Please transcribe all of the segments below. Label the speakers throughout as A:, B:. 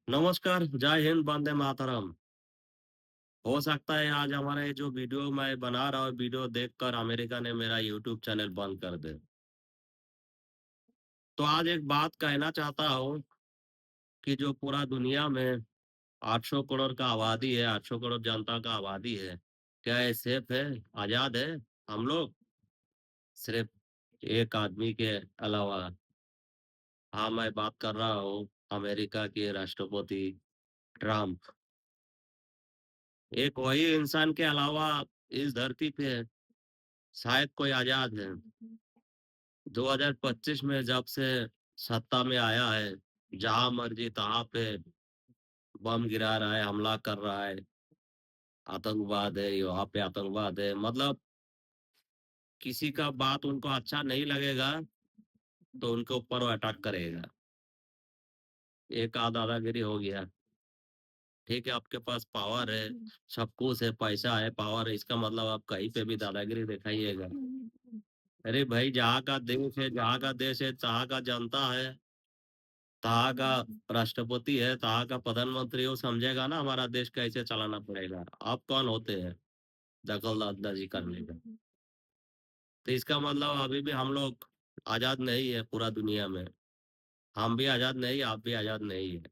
A: नमस्कार, जय हिंद, वंदे मातरम। हो सकता है आज हमारा ये जो वीडियो मैं बना रहा हूँ, वीडियो देखकर अमेरिका ने मेरा यूट्यूब चैनल बंद कर दे। तो आज एक बात कहना चाहता हूँ कि जो पूरा दुनिया में 800 करोड़ का आबादी है, 800 करोड़ जनता का आबादी है, क्या ये सेफ है, आजाद है? हम लोग सिर्फ एक आदमी के अलावा। हाँ, मैं बात कर रहा हूँ अमेरिका के राष्ट्रपति ट्रम्प। एक वही इंसान के अलावा इस धरती पे शायद कोई आजाद है। 2025 में जब से सत्ता में आया है, जहां मर्जी तहां पे बम गिरा रहा है, हमला कर रहा है, आतंकवाद है, यहाँ पे आतंकवाद है। मतलब किसी का बात उनको अच्छा नहीं लगेगा तो उनके ऊपर वो अटैक करेगा। एक दादागिरी हो गया। ठीक है, आपके पास पावर है, सब कुछ है, पैसा है, पावर है, इसका मतलब आप कहीं पे भी दादागिरी दिखाइएगा। अरे भाई, जहाँ का देश है, जहाँ का देश है, तहाँ का जनता है, तहाँ का राष्ट्रपति है, तहाँ का प्रधानमंत्री, वो समझेगा ना हमारा देश कैसे चलाना पड़ेगा। आप कौन होते हैं दखल अंदाजी करने का? तो इसका मतलब अभी भी हम लोग आजाद नहीं है पूरा दुनिया में। हम भी आजाद नहीं, आप भी आजाद नहीं है।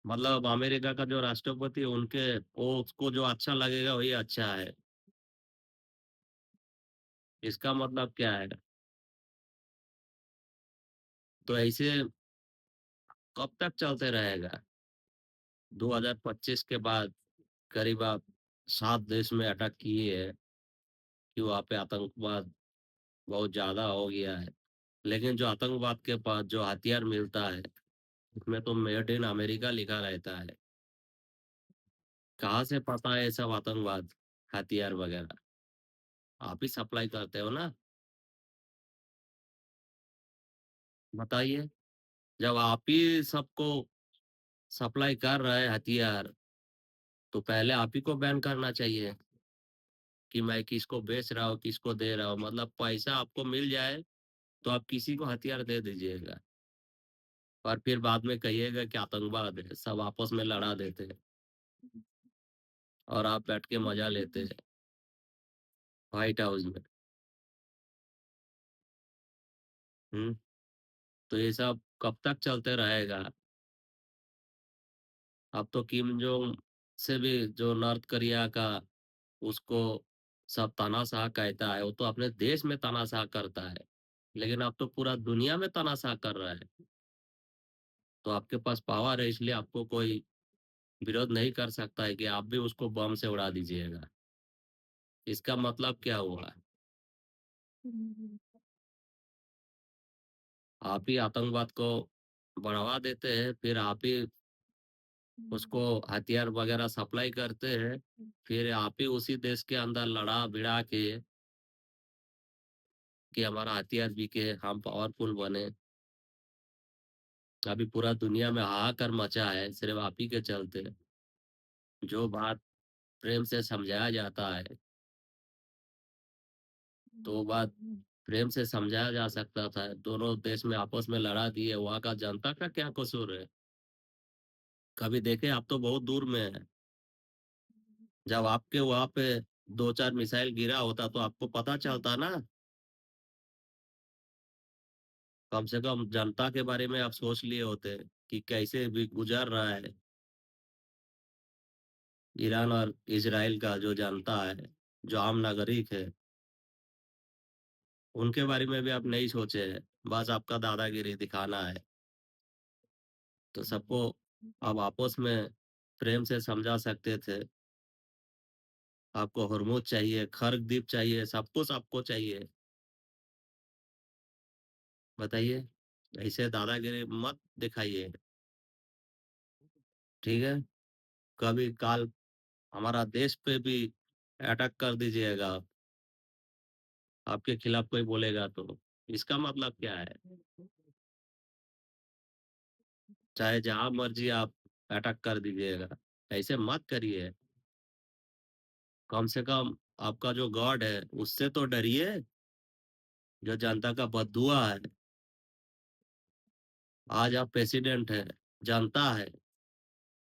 A: मतलब अमेरिका का जो राष्ट्रपति है, उनके वो उसको जो अच्छा लगेगा वही अच्छा है। इसका मतलब क्या है? तो ऐसे कब तक चलते रहेगा? 2025 के बाद करीब आप 7 देश में अटैक किए हैं कि वहाँ पे आतंकवाद बहुत ज्यादा हो गया है। लेकिन जो आतंकवाद के पास जो हथियार मिलता है, उसमें तो मेड इन अमेरिका लिखा रहता है। कहाँ से पता है ये सब आतंकवाद, हथियार वगैरह? आप ही सप्लाई करते हो ना? बताइए। जब आप ही सबको सप्लाई कर रहे हैं हथियार, तो पहले आप ही को बैन करना चाहिए कि मैं किसको बेच रहा हूँ, किसको दे रहा हूँ। मतलब पैसा आपको मिल जाए तो आप किसी को हथियार दे दीजिएगा, और फिर बाद में कहिएगा कि आतंकवाद है, सब आपस में लड़ा देते हैं और आप बैठ के मजा लेते हैं व्हाइट हाउस में। हम्म। तो ये सब कब तक चलते रहेगा? अब तो किम जोंग से भी, जो नॉर्थ कोरिया का, उसको सब तानाशाह कहता है, वो तो अपने देश में तानाशाह करता है, लेकिन अब तो पूरा दुनिया में तानाशाह कर रहा है। तो आपके पास पावर है, इसलिए आपको कोई विरोध नहीं कर सकता है कि आप भी उसको बम से उड़ा दीजिएगा। इसका मतलब क्या हुआ? आप ही आतंकवाद को बढ़ावा देते हैं, फिर आप ही उसको हथियार वगैरह सप्लाई करते हैं, फिर आप ही उसी देश के अंदर लड़ा भिड़ा के कि हमारा हथियार बिके, हम पावरफुल बने। अभी पूरा दुनिया में हाहाकार मचा है सिर्फ आप ही के चलते। जो बात प्रेम से समझाया जाता है, तो वो बात प्रेम से समझाया जा सकता था। दोनों देश में आपस में लड़ा दिए, वहां का जनता का क्या कसूर है? कभी देखे? आप तो बहुत दूर में है। जब आपके वहां पे 2-4 मिसाइल गिरा होता तो आपको पता चलता ना। कम से कम जनता के बारे में आप सोच लिए होते कि कैसे भी गुजर रहा है ईरान और इजराइल का जो जनता है, जो आम नागरिक है, उनके बारे में भी आप नहीं सोचे हैं। बस आपका दादागिरी दिखाना है। तो सबको आप आपस में प्रेम से समझा सकते थे। आपको हुरमुज चाहिए, खर्क दीप चाहिए, सब कुछ आपको चाहिए। बताइए। ऐसे दादागिरी मत दिखाइए। ठीक है? कभी काल हमारा देश पे भी अटैक कर दीजिएगा आप, आपके खिलाफ कोई बोलेगा तो। इसका मतलब क्या है? चाहे जहां मर्जी आप अटैक कर दीजिएगा, ऐसे मत करिए। कम से कम आपका जो गॉड है उससे तो डरिए, जो जनता का बददुआ है। आज आप प्रेसिडेंट है, जनता है।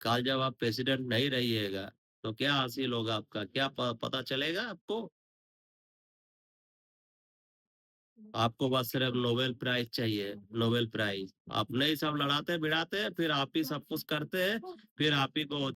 A: कल जब आप प्रेसिडेंट नहीं रहिएगा तो क्या हासिल होगा आपका, क्या पता चलेगा आपको? आपको बस सिर्फ नोबेल प्राइज चाहिए, नोबेल प्राइज। अपने ही सब लड़ाते भिड़ाते हैं, फिर आप ही सब कुछ करते हैं, फिर आप ही को